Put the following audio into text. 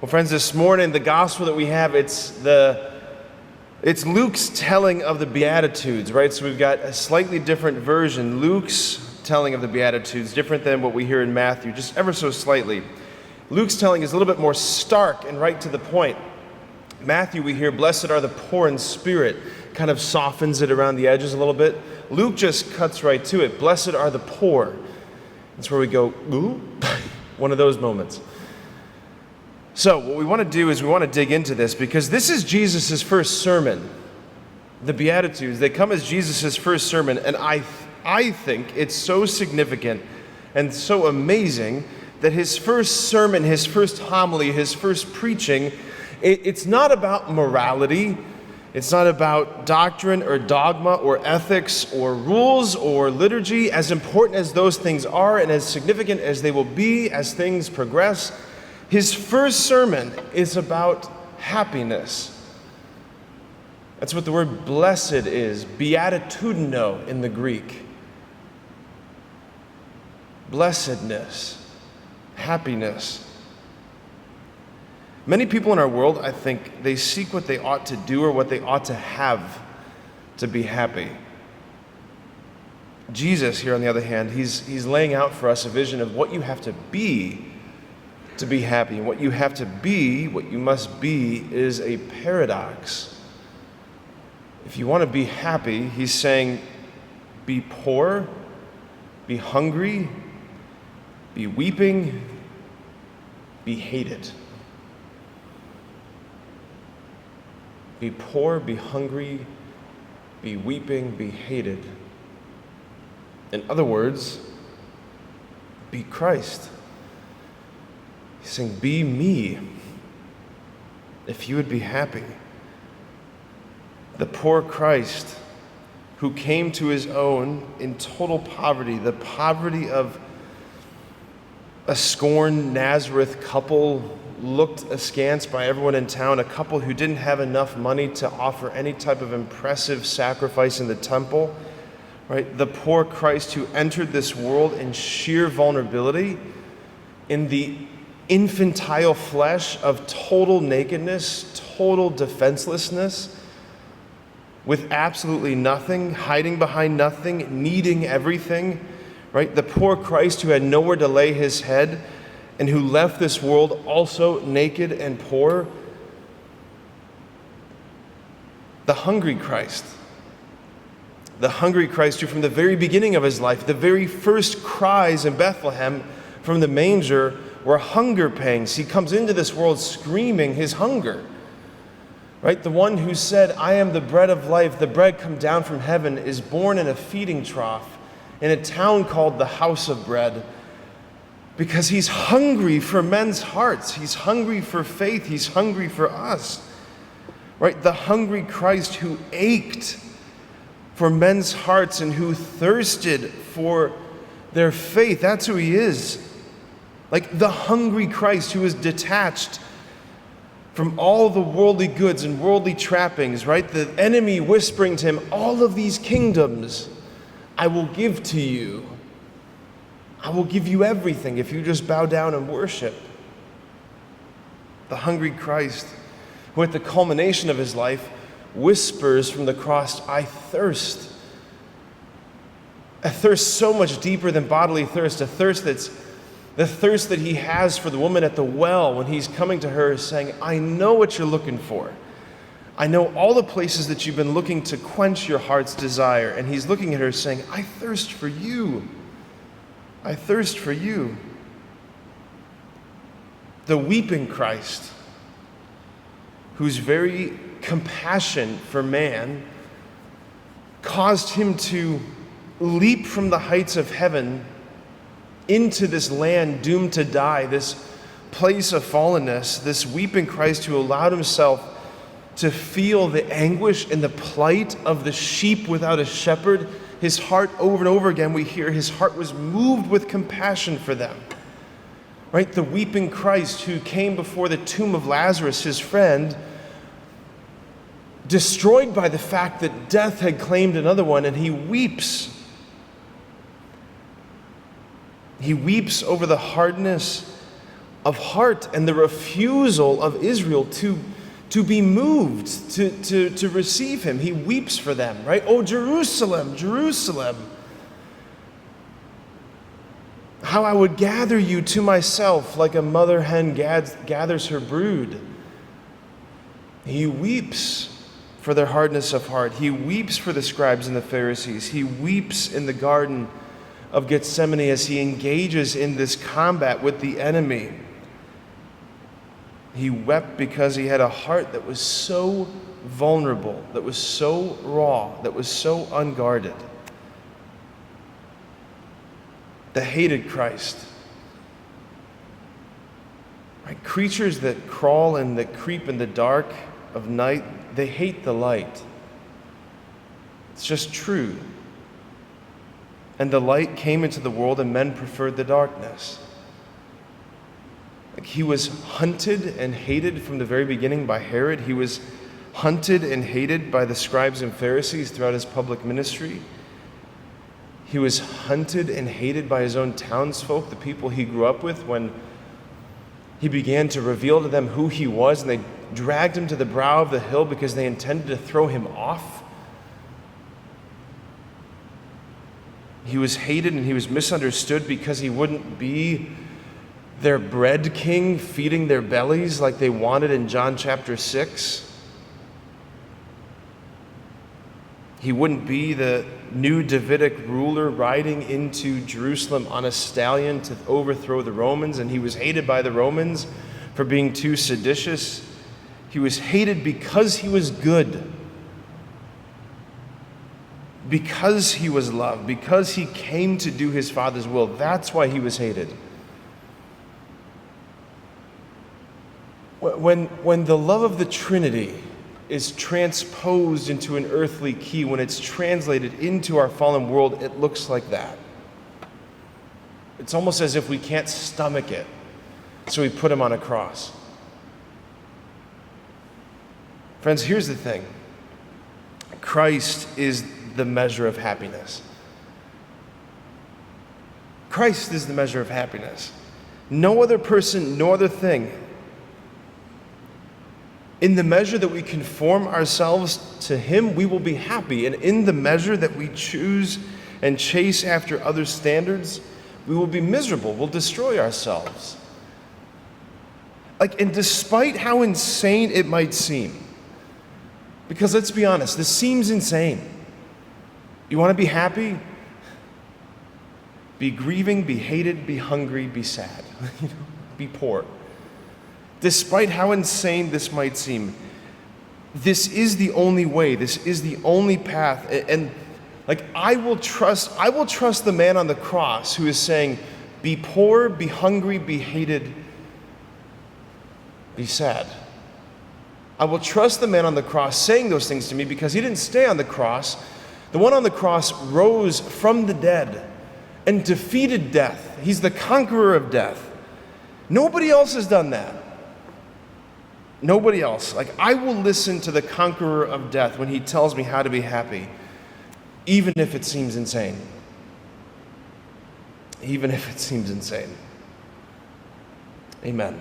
Well, friends, this morning, the gospel that we have, it's Luke's telling of the Beatitudes, right? So we've got a slightly different version. Luke's telling of the Beatitudes, different than what we hear in Matthew, just ever so slightly. Luke's telling is a little bit more stark and right to the point. Matthew, we hear, blessed are the poor in spirit, kind of softens it around the edges a little bit. Luke just cuts right to it. Blessed are the poor. That's where we go, ooh, one of those moments. So what we want to do is we want to dig into this because this is Jesus' first sermon. The Beatitudes, they come as Jesus' first sermon, and I think it's so significant and so amazing that his first sermon, his first homily, his first preaching, it's not about morality, it's not about doctrine or dogma or ethics or rules or liturgy, as important as those things are and as significant as they will be as things progress. His first sermon is about happiness. That's what the word blessed is, beatitudino in the Greek. Blessedness, happiness. Many people in our world, I think, they seek what they ought to do or what they ought to have to be happy. Jesus, here on the other hand, he's laying out for us a vision of what you have to be happy. And what you have to be, what you must be, is a paradox. If you want to be happy, he's saying, be poor, be hungry, be weeping, be hated. Be poor, be hungry, be weeping, be hated. In other words, be Christ. He's saying, be me, if you would be happy. The poor Christ who came to his own in total poverty, the poverty of a scorned Nazareth couple, looked askance by everyone in town, a couple who didn't have enough money to offer any type of impressive sacrifice in the temple, right? The poor Christ who entered this world in sheer vulnerability, in the infantile flesh of total nakedness, total defenselessness, with absolutely nothing, hiding behind nothing, needing everything, right? The poor Christ who had nowhere to lay his head and who left this world also naked and poor. The hungry Christ who from the very beginning of his life, the very first cries in Bethlehem from the manger were hunger pangs. He comes into this world screaming his hunger, right? The one who said, I am the bread of life, the bread come down from heaven, is born in a feeding trough in a town called the House of Bread because he's hungry for men's hearts. He's hungry for faith. He's hungry for us, right? The hungry Christ who ached for men's hearts and who thirsted for their faith. That's who he is. Like the hungry Christ who is detached from all the worldly goods and worldly trappings, right? The enemy whispering to him, all of these kingdoms I will give to you. I will give you everything if you just bow down and worship. The hungry Christ who at the culmination of his life whispers from the cross, I thirst. A thirst so much deeper than bodily thirst, a thirst that's the thirst that he has for the woman at the well when he's coming to her saying, I know what you're looking for. I know all the places that you've been looking to quench your heart's desire. And he's looking at her saying, I thirst for you. I thirst for you. The weeping Christ, whose very compassion for man caused him to leap from the heights of heaven into this land doomed to die, this place of fallenness, this weeping Christ who allowed himself to feel the anguish and the plight of the sheep without a shepherd. His heart, over and over again, we hear his heart was moved with compassion for them. Right? The weeping Christ who came before the tomb of Lazarus, his friend, destroyed by the fact that death had claimed another one, and he weeps. He weeps over the hardness of heart and the refusal of Israel to be moved, to receive him. He weeps for them, right? Oh, Jerusalem, Jerusalem, how I would gather you to myself like a mother hen gathers her brood. He weeps for their hardness of heart. He weeps for the scribes and the Pharisees. He weeps in the Garden of Gethsemane as he engages in this combat with the enemy. He wept because he had a heart that was so vulnerable, that was so raw, that was so unguarded. The hated Christ. Right? Creatures that crawl and that creep in the dark of night, they hate the light. It's just true. And the light came into the world and men preferred the darkness. Like he was hunted and hated from the very beginning by Herod. He was hunted and hated by the scribes and Pharisees throughout his public ministry. He was hunted and hated by his own townsfolk, the people he grew up with, when he began to reveal to them who he was, and they dragged him to the brow of the hill because they intended to throw him off. He was hated and he was misunderstood because he wouldn't be their bread king, feeding their bellies like they wanted in John chapter 6. He wouldn't be the new Davidic ruler riding into Jerusalem on a stallion to overthrow the Romans, and he was hated by the Romans for being too seditious. He was hated because he was good, because he was loved, because he came to do his Father's will. That's why he was hated. When the love of the Trinity is transposed into an earthly key, when it's translated into our fallen world, it looks like that. It's almost as if we can't stomach it, so we put him on a cross. Friends, here's the thing. Christ is the measure of happiness. Christ is the measure of happiness. No other person, no other thing. In the measure that we conform ourselves to him, we will be happy. And in the measure that we choose and chase after other standards, we will be miserable. We'll destroy ourselves. And despite how insane it might seem, because let's be honest, this seems insane. You want to be happy? Be grieving, be hated, be hungry, be sad. Be poor. Despite how insane this might seem, this is the only way. This is the only path. And I will trust the man on the cross who is saying, be poor, be hungry, be hated, be sad. I will trust the man on the cross saying those things to me because he didn't stay on the cross. The one on the cross rose from the dead and defeated death. He's the conqueror of death. Nobody else has done that. Nobody else. I will listen to the conqueror of death when he tells me how to be happy, even if it seems insane. Even if it seems insane. Amen.